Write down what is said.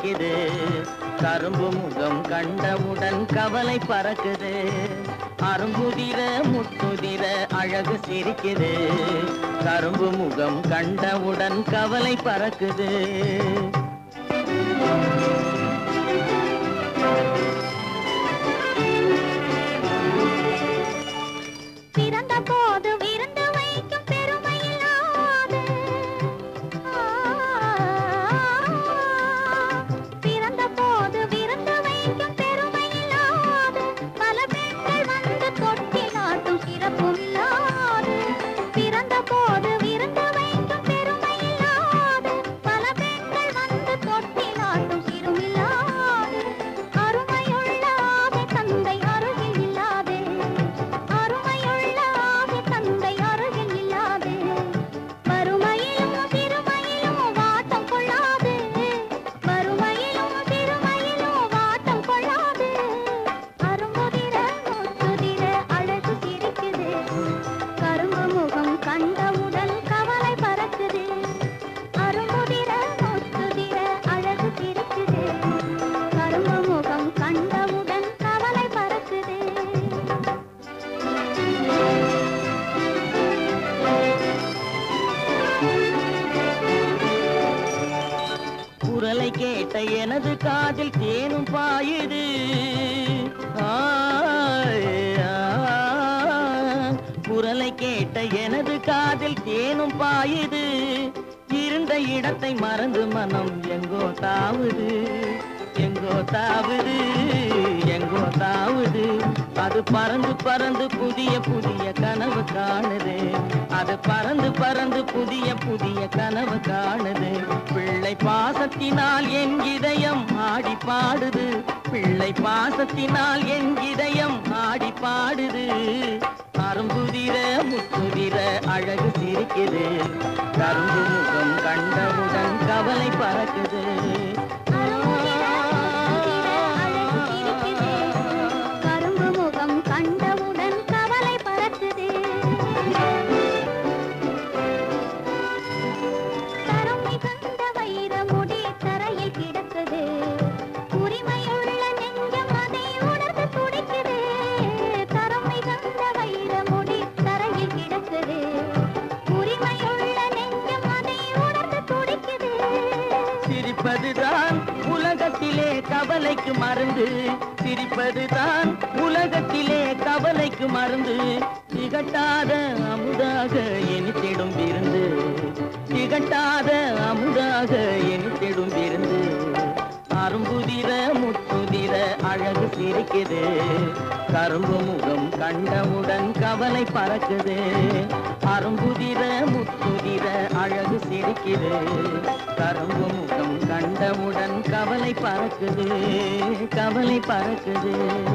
சிரிக்குது. கரும்பு முகம் கண்டவுடன் கவலை பறக்குது. அரும்புதிர முத்துதிர அழகு சிரிக்குது. கரும்பு முகம் கண்டவுடன் கவலை பறக்குது. குரலை கேட்ட எனது காதில் தேனும் பாயுது. குரலை கேட்ட எனது காதில் தேனும் பாயுது. இருந்த இடத்தை மறந்து மனம் எங்கோ தாவுது, எங்கோ தாவுது, எங்கோ தாவுது. அது பறந்து பறந்து புதிய புதிய கனவு காணுது. அது பறந்து பறந்து புதிய புதிய கனவு காணுது. பிள்ளை பாசத்தினால் என் இதயம் ஆடி பாடுது. பிள்ளை பாசத்தினால் என் இதயம் ஆடி பாடுது. அரும்புதிர முத்துதிர அழகு சிரிக்குது. கரும்பு முகம் கண்டவுடன் கவலை பறக்குது. சிரிப்பதுதான் உலகத்திலே கவலைக்கு மருந்து. சிரிப்பதுதான் உலகத்திலே கவலைக்கு மருந்து. திகட்டாத அமுதாக இனித்திடும் விருந்து. திகட்டாத அமுதாக இனித்திடும் விருந்து. அரும்புதிர முத்துதிர அழகு சிரிக்குது. கரும்பு முகம் கண்டவுடன் கவலை பறக்குது. அரும்புதிர முத்துதிர அழகு சிரிக்குது. கரும்பு முகம் கண்டவுடன் கவலை பறக்குது, கவலை பறக்குது.